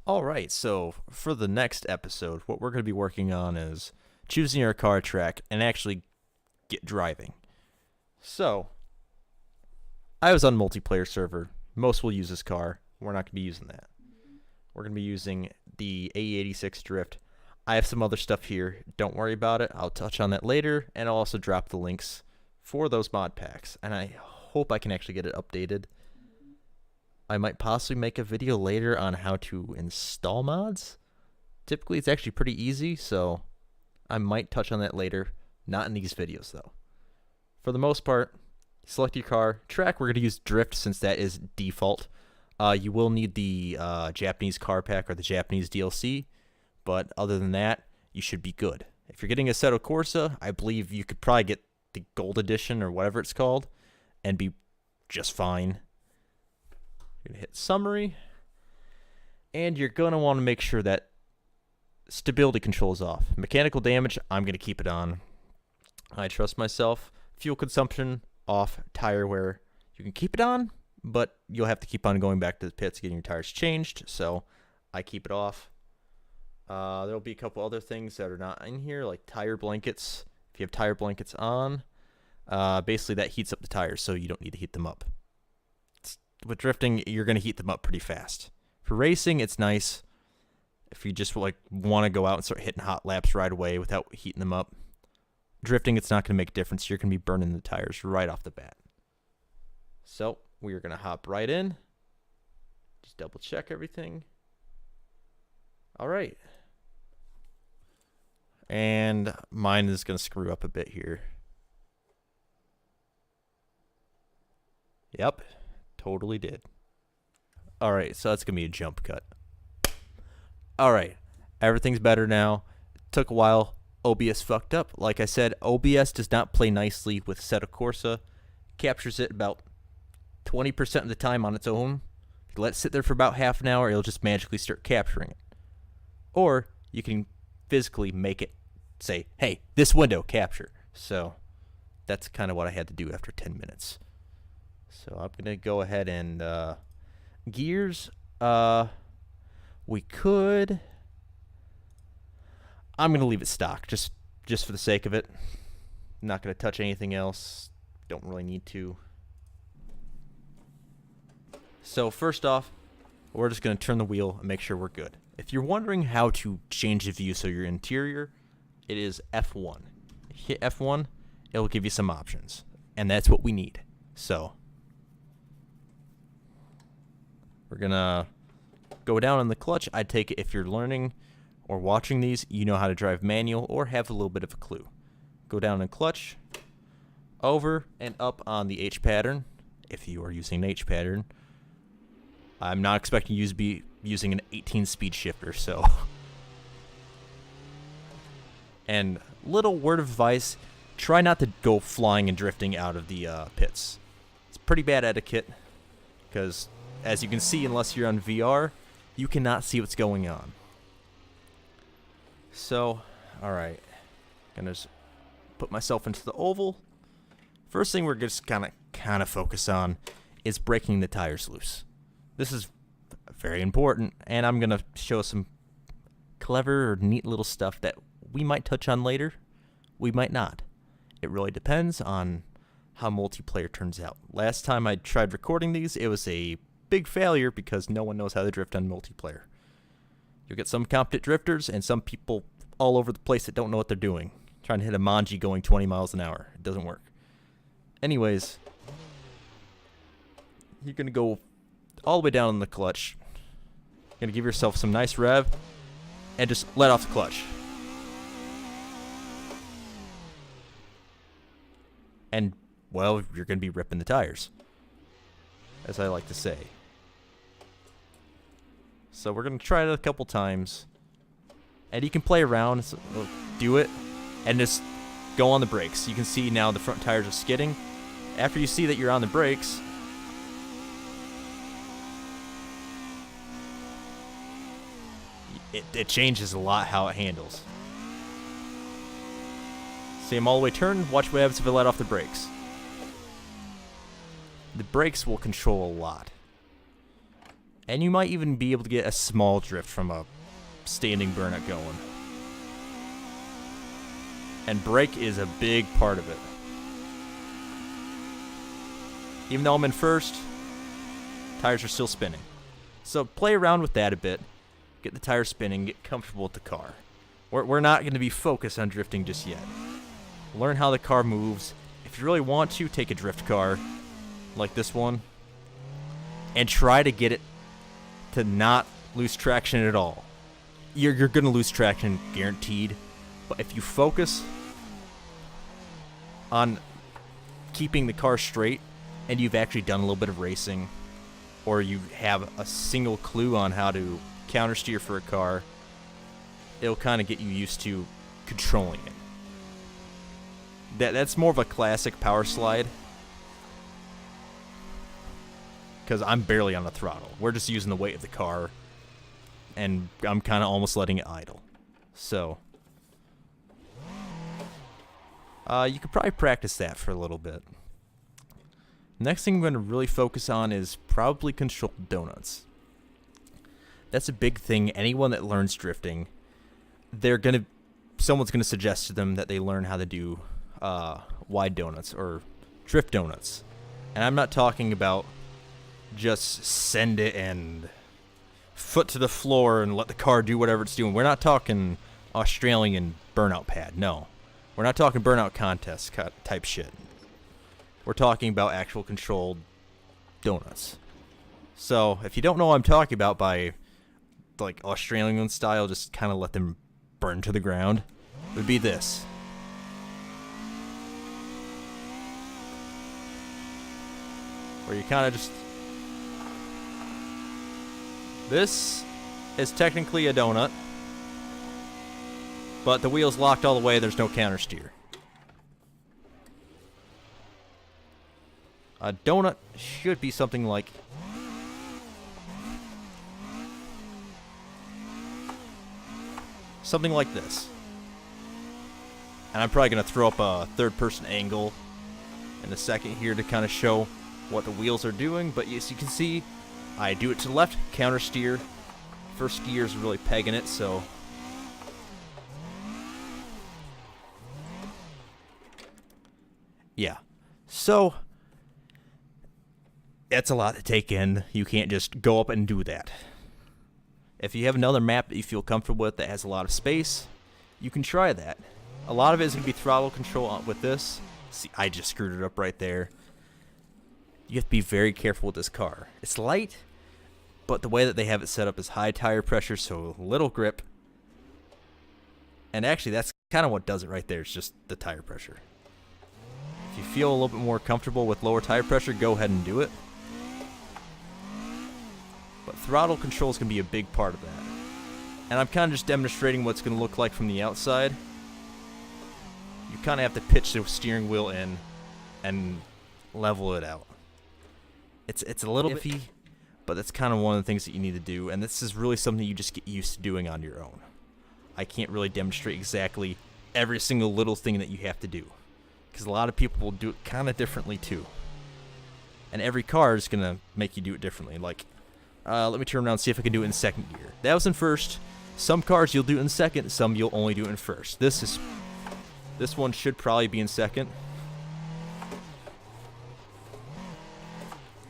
Alright, so for the next episode, what we're going to be working on is choosing our car track and actually get driving. So, I was on multiplayer server. Most will use this car. We're not going to be using that. We're going to be using the A86 Drift. I have some other stuff here. Don't worry about it. I'll touch on that later, and I'll also drop the links for those mod packs. And I hope I can actually get it updated. I might possibly make a video later on how to install mods. Typically, it's actually pretty easy, so I might touch on that later. Not in these videos, though. For the most part, select your car. Track, we're going to use Drift since that is default. You will need the Japanese car pack or the Japanese DLC, but other than that, you should be good. If you're getting Assetto Corsa, I believe you could probably get the Gold Edition or whatever it's called and be just fine. You're going to hit Summary, and you're going to want to make sure that stability control is off. Mechanical damage, I'm going to keep it on. I trust myself. Fuel consumption, off. Tire wear, you can keep it on, but you'll have to keep on going back to the pits, getting your tires changed, so I keep it off. There'll be a couple other things that are not in here, like tire blankets. If you have tire blankets on, basically that heats up the tires, so you don't need to heat them up. With drifting, you're going to heat them up pretty fast. For racing, it's nice if you just want to go out and start hitting hot laps right away without heating them up. Drifting, it's not going to make a difference. You're going to be burning the tires right off the bat. So, we are going to hop right in. Just double check everything. All right. And mine is going to screw up a bit here. Yep. Totally did. Alright, so that's going to be a jump cut. Alright, everything's better now. Took a while. OBS fucked up. Like I said, OBS does not play nicely with Assetto Corsa. Captures it about 20% of the time on its own. If you let it sit there for about half an hour, it'll just magically start capturing it. Or you can physically make it say, hey, this window, capture. So that's kind of what I had to do after 10 minutes. So I'm going to go ahead and gears. We could. I'm going to leave it stock just for the sake of it. Not going to touch anything else. Don't really need to. So first off, we're just going to turn the wheel and make sure we're good. If you're wondering how to change the view so your interior, it is F1. Hit F1, it'll give you some options. And that's what we need. So we're going to go down on the clutch. I take it if you're learning or watching these, you know how to drive manual or have a little bit of a clue. Go down in clutch, over and up on the H pattern, if you are using an H pattern. I'm not expecting you to be using an 18-speed shifter, so. And little word of advice, try not to go flying and drifting out of the pits. It's pretty bad etiquette, because as you can see, unless you're on VR, you cannot see what's going on. So, alright. Gonna just put myself into the oval. First thing we're just kind of focus on is breaking the tires loose. This is very important, and I'm gonna show some clever or neat little stuff that we might touch on later. We might not. It really depends on how multiplayer turns out. Last time I tried recording these, it was a big failure because no one knows how to drift on multiplayer. You'll get some competent drifters and some people all over the place that don't know what they're doing. Trying to hit a manji going 20 miles an hour. It doesn't work. Anyways, you're going to go all the way down in the clutch. You're going to give yourself some nice rev and just let off the clutch. And, well, you're going to be ripping the tires, as I like to say. So we're going to try it a couple times. And you can play around, so do it, and just go on the brakes. You can see now the front tires are skidding. After you see that you're on the brakes, it changes a lot how it handles. See, I'm all the way turned. Watch what happens if I let off the brakes. The brakes will control a lot. And you might even be able to get a small drift from a standing burnout going. And brake is a big part of it. Even though I'm in first, tires are still spinning. So play around with that a bit. Get the tires spinning, get comfortable with the car. We're not going to be focused on drifting just yet. Learn how the car moves. If you really want to, take a drift car, like this one, and try to get it to not lose traction at all. You're going to lose traction, guaranteed. But if you focus on keeping the car straight, and you've actually done a little bit of racing, or you have a single clue on how to countersteer for a car, it'll kind of get you used to controlling it. That's more of a classic power slide, because I'm barely on the throttle. We're just using the weight of the car, and I'm kind of almost letting it idle. So you could probably practice that for a little bit. Next thing I'm going to really focus on is probably controlled donuts. That's a big thing. Anyone that learns drifting, someone's gonna suggest to them that they learn how to do wide donuts or drift donuts. And I'm not talking about just send it and foot to the floor and let the car do whatever it's doing. We're not talking Australian burnout pad. No, we're not talking burnout contest type shit. We're talking about actual controlled donuts. So if you don't know what I'm talking about by like Australian style, just kind of let them burn to the ground, it would be this. Where you kind of just... This is technically a donut, but the wheel's locked all the way, there's no counter steer. A donut should be something like... something like this. And I'm probably going to throw up a third-person angle in a second here to kind of show what the wheels are doing. But as you can see, I do it to the left, counter steer. First gear is really pegging it, so... yeah. So... that's a lot to take in. You can't just go up and do that. If you have another map that you feel comfortable with that has a lot of space, you can try that. A lot of it is going to be throttle control with this. See, I just screwed it up right there. You have to be very careful with this car. It's light, but the way that they have it set up is high tire pressure, so little grip. And actually, that's kind of what does it right there. It's just the tire pressure. If you feel a little bit more comfortable with lower tire pressure, go ahead and do it. But throttle control is going to be a big part of that. And I'm kind of just demonstrating what it's going to look like from the outside. You kind of have to pitch the steering wheel in and level it out. It's a little iffy, but that's kind of one of the things that you need to do. And this is really something you just get used to doing on your own. I can't really demonstrate exactly every single little thing that you have to do, because a lot of people will do it kind of differently too. And every car is going to make you do it differently. Like, let me turn around and see if I can do it in second gear. That was in first. Some cars you'll do it in second, some you'll only do it in first. This one should probably be in second.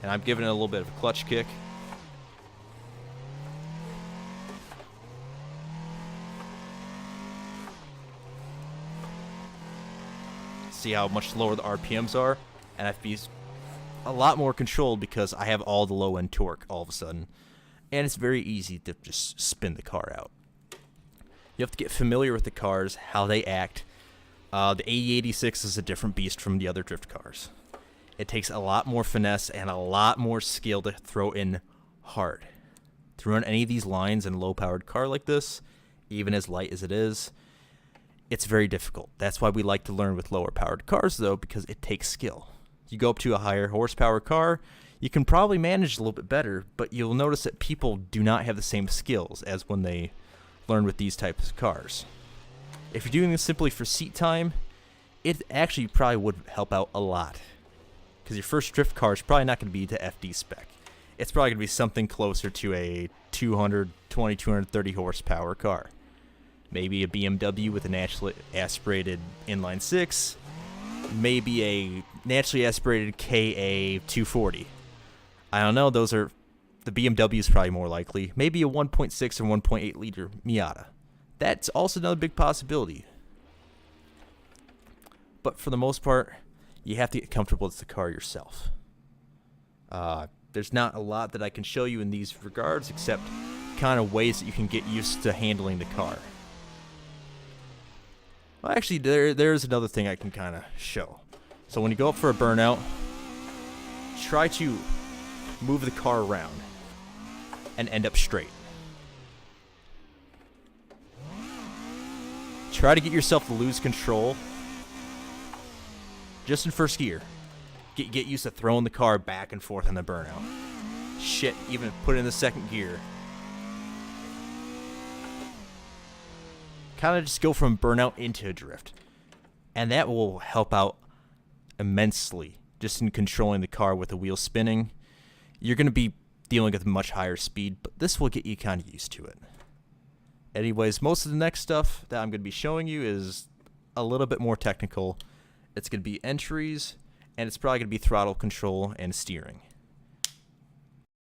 And I'm giving it a little bit of a clutch kick. See how much lower the RPMs are? And I have to be a lot more controlled because I have all the low end torque all of a sudden. And it's very easy to just spin the car out. You have to get familiar with the cars, how they act. The AE86 is a different beast from the other drift cars. It takes a lot more finesse and a lot more skill to throw in hard. To run any of these lines in a low-powered car like this, even as light as it is, it's very difficult. That's why we like to learn with lower-powered cars, though, because it takes skill. You go up to a higher horsepower car, you can probably manage a little bit better, but you'll notice that people do not have the same skills as when they learn with these types of cars. If you're doing this simply for seat time, it actually probably would help out a lot, because your first drift car is probably not going to be to FD spec. it's probably going to be something closer to a 220, 230 horsepower car. Maybe a BMW with a naturally aspirated inline six. Maybe a naturally aspirated KA 240. I don't know. Those are the BMW is probably more likely. Maybe a 1.6 or 1.8 liter Miata. That's also another big possibility. But for the most part, you have to get comfortable with the car yourself. There's not a lot that I can show you in these regards, except kind of ways that you can get used to handling the car. Well, actually, there's another thing I can kind of show. So when you go up for a burnout, try to move the car around and end up straight. Try to get yourself to lose control just in first gear. Get used to throwing the car back and forth on the burnout. Shit, even put it in the second gear. Kind of just go from burnout into a drift. And that will help out immensely just in controlling the car with the wheel spinning. You're going to be dealing with much higher speed, but this will get you kind of used to it. Anyways, most of the next stuff that I'm going to be showing you is a little bit more technical. It's going to be entries, and it's probably going to be throttle control and steering.